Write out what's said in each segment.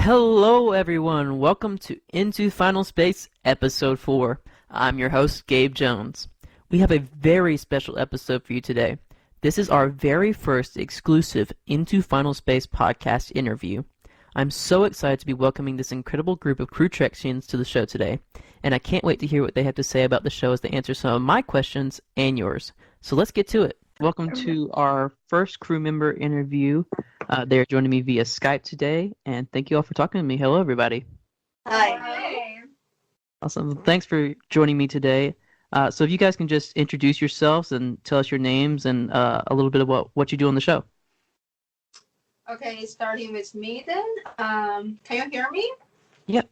Hello, everyone. Welcome to Into Final Space, Episode 4. I'm your host, Gabe Jones. We have a very special episode for you today. This is our very first exclusive Into Final Space podcast interview. I'm so excited to be welcoming this incredible group of Crewtrexians to the show today, and I can't wait to hear what they have to say about the show as they answer some of my questions and yours. So let's get to it. Welcome to our first crew member interview. They're joining me via Skype today, and thank you all for talking to me. Hello, everybody. Hi. Awesome. Thanks for joining me today. So if you guys can just introduce yourselves and tell us your names and a little bit about what you do on the show. Okay, starting with me then. Can you hear me? Yep.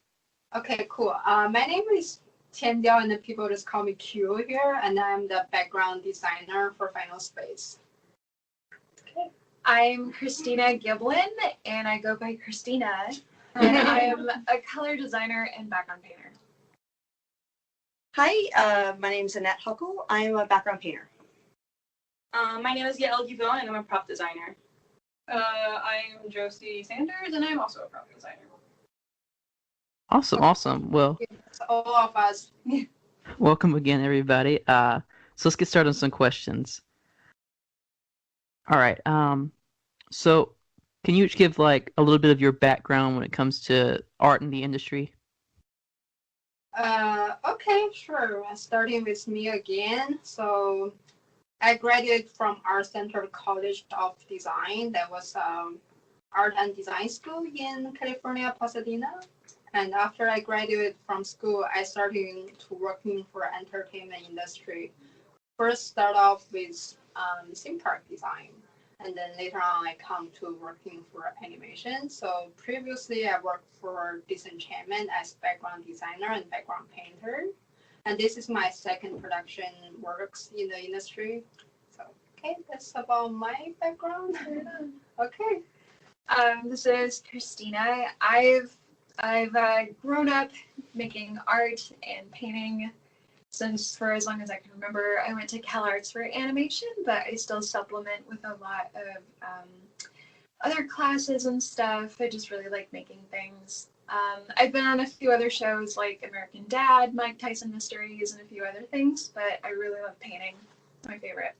Okay, cool. My name is Quianjiao, and the people just call me Q here, and I'm the background designer for Final Space. Okay. I'm Christina Giblin, and I go by Christina, and I am a color designer and background painter. Hi, my name is Annette Huckell. I am a background painter. My name is Yael Givon, and I'm a prop designer. I'm Josie Sanders, and I'm also a prop designer. Awesome. Well, It's all of us. welcome again, everybody. So let's get started on some questions. All right. So can you give like a little bit of your background when it comes to art in the industry? Okay, sure. Starting with me again. So I graduated from Art Center College of Design. That was art and design school in California, Pasadena. And after I graduated from school, I started to working for entertainment industry. First, start off with theme park design, and then later on, I come to working for animation. So previously, I worked for Disenchantment as background designer and background painter, and this is my second production works in the industry. So okay, that's about my background. Okay. This is Christina. I've grown up making art and painting since for as long as I can remember. I went to CalArts for animation, but I still supplement with a lot of other classes and stuff. I just really like making things. I've been on a few other shows like American Dad, Mike Tyson Mysteries, and a few other things, but I really love painting. It's my favorite.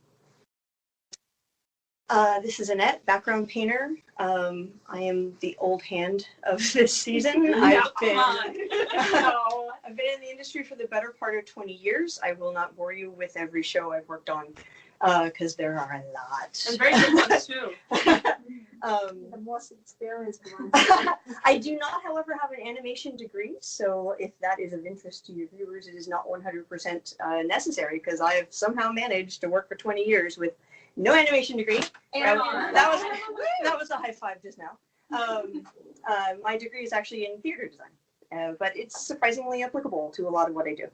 This is Annette, background painter. I am the old hand of this season. I've been in the industry for the better part of 20 years. I will not bore you with every show I've worked on because there are a lot. And very good ones too. The most experienced one. I do not, however, have an animation degree, so if that is of interest to your viewers, it is not 100% necessary because I have somehow managed to work for 20 years with no animation degree. That was a high five just now. My degree is actually in theater design, but it's surprisingly applicable to a lot of what I do.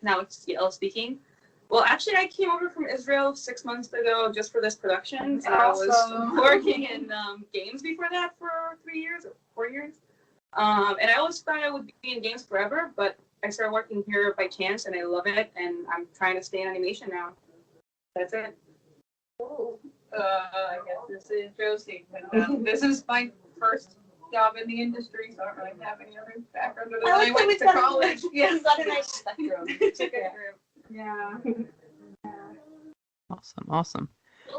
Now it's Yael speaking. Well, actually, I came over from Israel 6 months ago just for this production, and I was working in games before that for 3 years or 4 years. And I always thought I would be in games forever, but I started working here by chance, and I love it, and I'm trying to stay in animation now. That's it. I guess this is Josie. And, this is my first job in the industry, so I don't really have any other background other than I went to college. We've got a nice spectrum. It's a good group. Yeah. Awesome.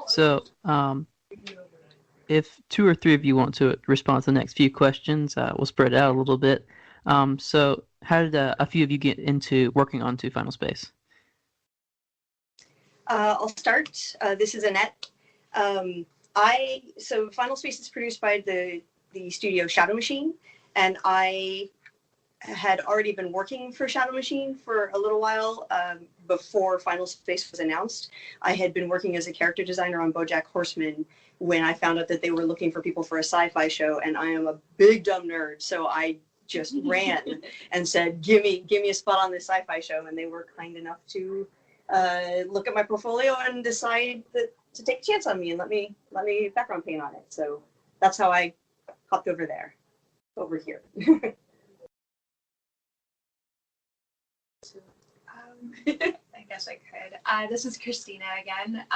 So, if 2 or 3 of you want to respond to the next few questions, we'll spread it out a little bit. So, how did a few of you get into working on Final Space? I'll start. This is Annette. So Final Space is produced by the studio Shadow Machine, and I had already been working for Shadow Machine for a little while before Final Space was announced. I had been working as a character designer on BoJack Horseman when I found out that they were looking for people for a sci-fi show, and I am a big dumb nerd, so I just ran and said, give me a spot on this sci-fi show, and they were kind enough to look at my portfolio and decide to take a chance on me and let me background paint on it. So that's how I hopped over here. I guess I could. This is Christina again.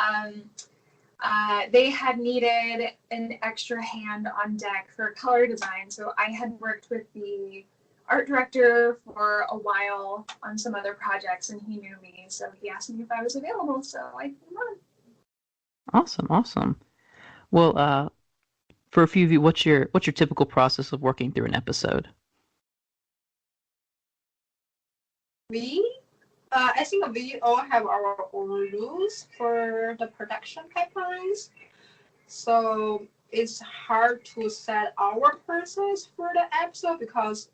they had needed an extra hand on deck for color design. So I had worked with the art director for a while on some other projects, and he knew me, so he asked me if I was available, so I came on. Awesome. Well, for a few of you, what's your typical process of working through an episode? I think we all have our own rules for the production pipelines. So it's hard to set our process for the episode because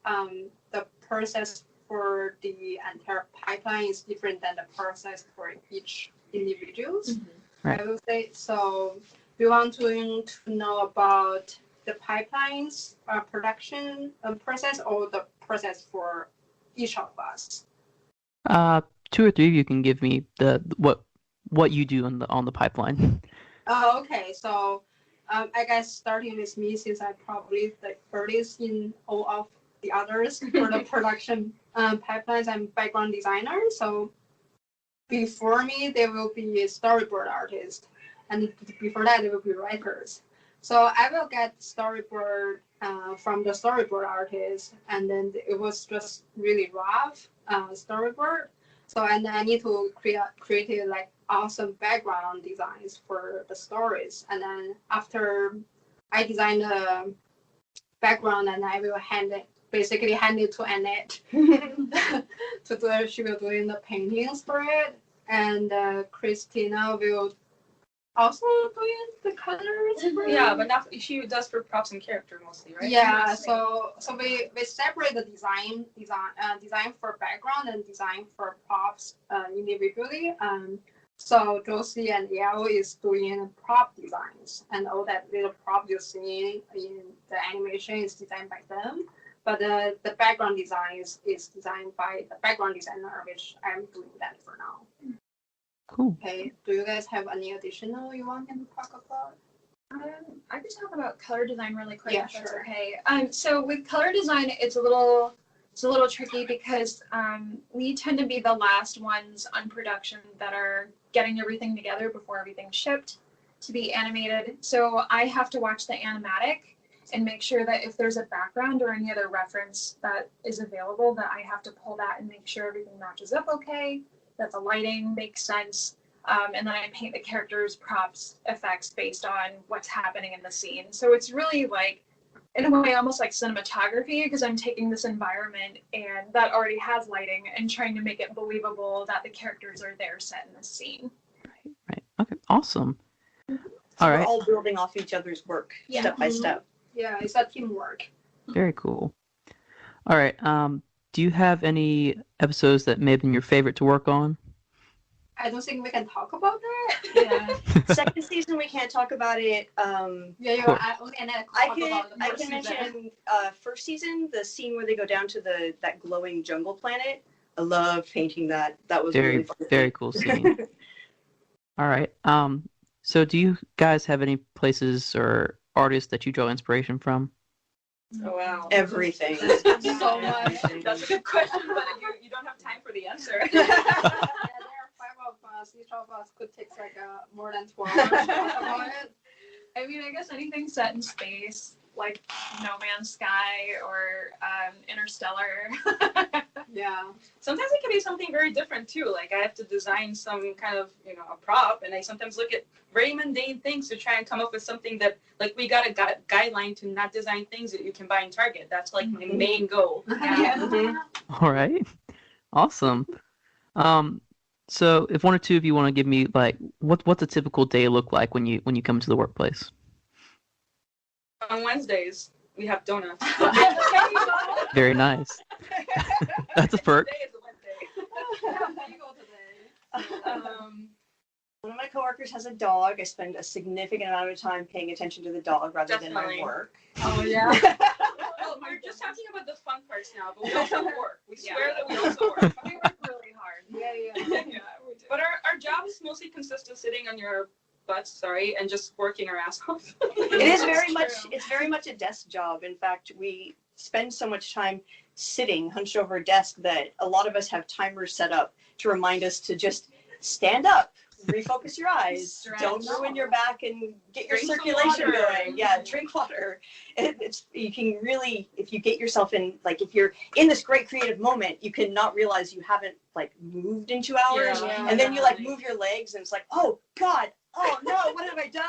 the process for the entire pipeline is different than the process for each individuals. Right. I will say. So we want to know about the pipelines production process or the process for each of us. 2 or 3 of you can give me the what you do on the pipeline. Oh, okay. So I guess starting with me, since I'm probably the earliest in all of the others for the production pipelines, I'm background designer. So before me, there will be a storyboard artist, and before that, there will be writers. So I will get storyboard from the storyboard artist, and then it was just really rough storyboard. So and I need to create like awesome background designs for the stories, and then after I design the background, and I will hand it to Annette to do. She will do the paintings for it, and Christina will also doing the colors. Yeah, but not she does for props and character mostly, right? Yeah, so we separate the design for background and design for props individually. So Josie and Yael is doing prop designs, and all that little prop you're seeing in the animation is designed by them. But the background design is designed by the background designer, which I'm doing that for now. Cool. Okay, do you guys have any additional you want to talk about? I could talk about color design really quick, Yeah, if that's sure. okay. So with color design, it's a little tricky because we tend to be the last ones on production that are getting everything together before everything's shipped to be animated. So I have to watch the animatic and make sure that if there's a background or any other reference that is available, that I have to pull that and make sure everything matches up okay, that the lighting makes sense, and then I paint the characters, props, effects based on what's happening in the scene. So it's really like, in a way, almost like cinematography, because I'm taking this environment and that already has lighting and trying to make it believable that the characters are there set in the scene. Right. Okay. Awesome. So All we're right. all building off each other's work Yeah. step by step. Yeah, it's a teamwork. Very cool. All right. Do you have any episodes that may have been your favorite to work on? I don't think we can talk about that. Yeah. Second season, we can't talk about it. Yeah, Cool. I can mention first season, the scene where they go down to that glowing jungle planet. I love painting that. That was really fun. Very cool scene. All right. So do you guys have any places or artists that you draw inspiration from? Oh wow. Everything. So much. That's a good question, but you don't have time for the answer. Yeah, there are 5 of us. Each of us could take like more than 12 hours to talk about it. I mean, I guess anything set in space, like No Man's Sky or Interstellar. Yeah. Sometimes it can be something very different too. Like I have to design some kind of, a prop, and I sometimes look at very mundane things to try and come up with something that, like, we got a guideline to not design things that you can buy in Target. That's like my main goal. Yeah. Mhm. All right. Awesome. So if 1 or 2 of you want to give me like what's a typical day look like when you come to the workplace? On Wednesdays, we have donuts. Very nice. That's a perk. Today is a Wednesday. One of my coworkers has a dog. I spend a significant amount of time paying attention to the dog rather than my Definitely. work. Oh, yeah. Well, we're just talking about the fun parts now, but we also work. We swear that we also work. We work really hard. Yeah, Yeah, we do. But our job is mostly consist of sitting on your butts, and just working our ass off. It is very That's much. true. It's very much a desk job. In fact, we spend so much time sitting hunched over a desk that a lot of us have timers set up to remind us to just stand up refocus your eyes. Stretch. Don't ruin your back and get your Drink some circulation water. going. Yeah, drink water. It's you can really, if you get yourself in, like if you're in this great creative moment, you can not realize you haven't like moved in 2 hours, Yeah. and then you like move your legs, and it's like, oh God, oh no, what have I done?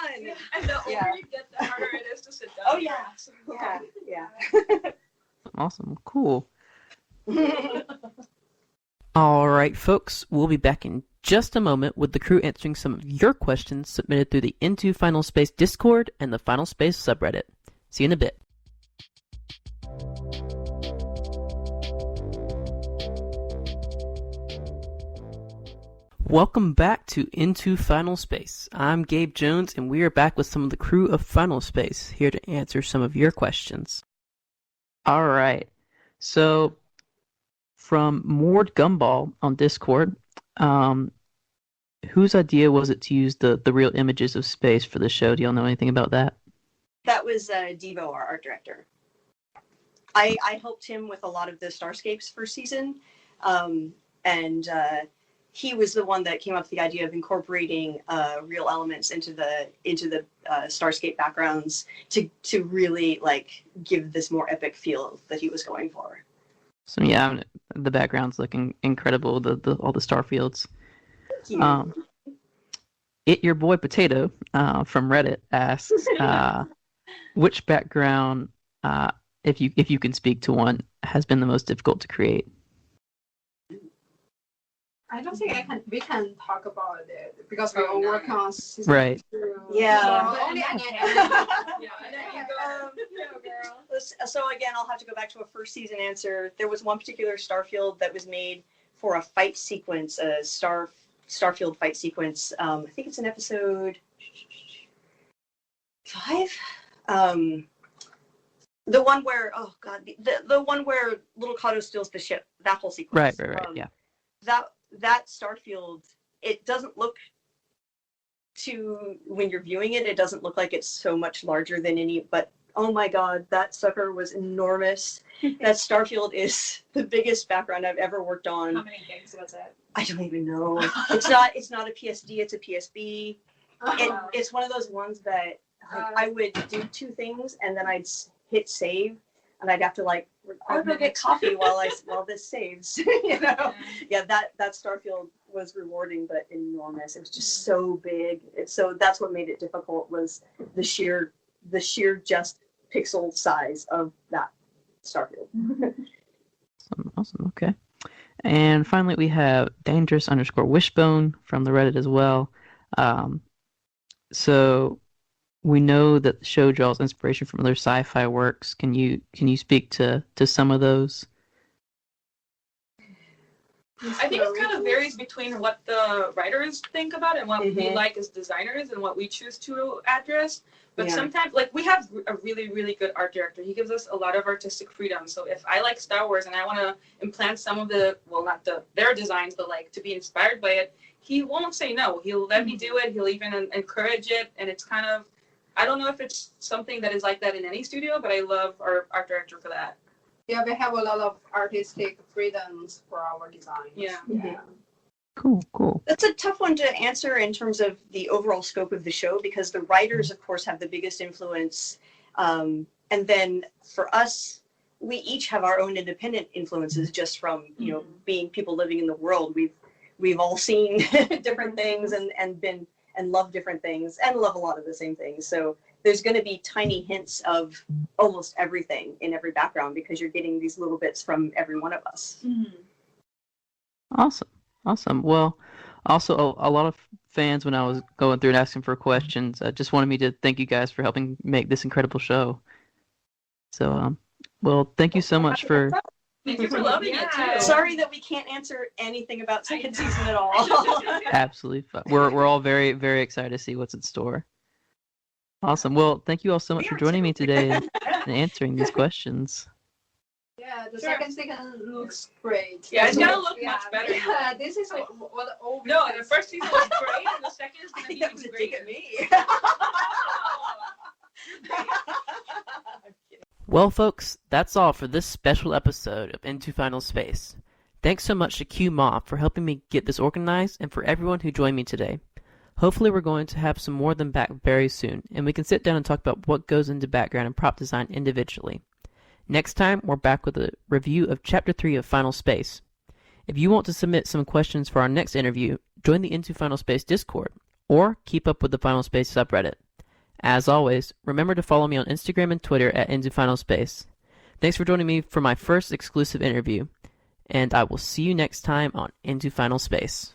And the older Yeah. you get, the harder it is to sit down. Oh, yeah. Yeah, Awesome. Cool. yeah. All right, folks, we'll be back in just a moment with the crew answering some of your questions submitted through the Into Final Space Discord and the Final Space subreddit. See you in a bit. Welcome back to Into Final Space. I'm Gabe Jones, and we are back with some of the crew of Final Space, here to answer some of your questions. All right, so from Mord Gumball on Discord, whose idea was it to use the real images of space for the show? Do y'all know anything about that? That was Devo, our art director. I helped him with a lot of the Starscapes first season, and he was the one that came up with the idea of incorporating real elements into the Starscape backgrounds to really like give this more epic feel that he was going for. So yeah, the background's looking incredible. The all the star fields. It Your Boy Potato from Reddit asks, which background, if you can speak to one, has been the most difficult to create? I don't think we can talk about it because we all work on season Right. 2. Yeah. So only Annette. Yeah, and then you go. So again, I'll have to go back to a first season answer. There was one particular starfield that was made for a fight sequence, a starfield fight sequence. I think it's in episode 5. The one where the one where Little Kato steals the ship. That whole sequence. Right. Yeah. That starfield, it doesn't look when you're viewing it, it doesn't look like it's so much larger than but oh my God, that sucker was enormous. That starfield is the biggest background I've ever worked on. How many gigs was it? I don't even know. It's not a PSD, it's a PSB. It's one of those ones that I would do 2 things and then I'd hit save, and I'd have to like, I'll go get coffee while this saves. Yeah, that Starfield was rewarding but enormous. It was just so big. So that's what made it difficult, was the sheer just pixel size of that Starfield. Awesome. Okay. And finally, we have dangerous_wishbone from the Reddit as well. So we know that the show draws inspiration from other sci-fi works. Can you speak to some of those? I think it kind of varies between what the writers think about it and what we like as designers and what we choose to address. But sometimes, like, we have a really, really good art director. He gives us a lot of artistic freedom. So if I like Star Wars and I want to implant some of not their designs, but like to be inspired by it, he won't say no. He'll let me do it. He'll even encourage it. And it's kind of, I don't know if it's something that is like that in any studio, but I love our art director for that. Yeah, we have a lot of artistic freedoms for our designs. Yeah. Cool. That's a tough one to answer in terms of the overall scope of the show, because the writers, of course, have the biggest influence. And then for us, we each have our own independent influences just from, being people living in the world. We've all seen different things and love different things and love a lot of the same things. So there's going to be tiny hints of almost everything in every background, because you're getting these little bits from every one of us. Awesome. Well, also a lot of fans, when I was going through and asking for questions, just wanted me to thank you guys for helping make this incredible show. So, well, thank you so much for... Thank you for loving it too. Sorry that we can't answer anything about second season at all. Absolutely fine. We're all very, very excited to see what's in store. Awesome. Well, thank you all so much for joining me today and answering these questions. Yeah, the second season looks great. Yeah, it's gonna look much better. Yeah, this is what all. No, the first season was great, and the second is gonna be That was even a dig greater. at me. Well, folks, that's all for this special episode of Into Final Space. Thanks so much to Q Ma for helping me get this organized, and for everyone who joined me today. Hopefully we're going to have some more of them back very soon, and we can sit down and talk about what goes into background and prop design individually. Next time, we're back with a review of Chapter 3 of Final Space. If you want to submit some questions for our next interview, join the Into Final Space Discord, or keep up with the Final Space subreddit. As always, remember to follow me on Instagram and Twitter at Into Final Space. Thanks for joining me for my first exclusive interview, and I will see you next time on Into Final Space.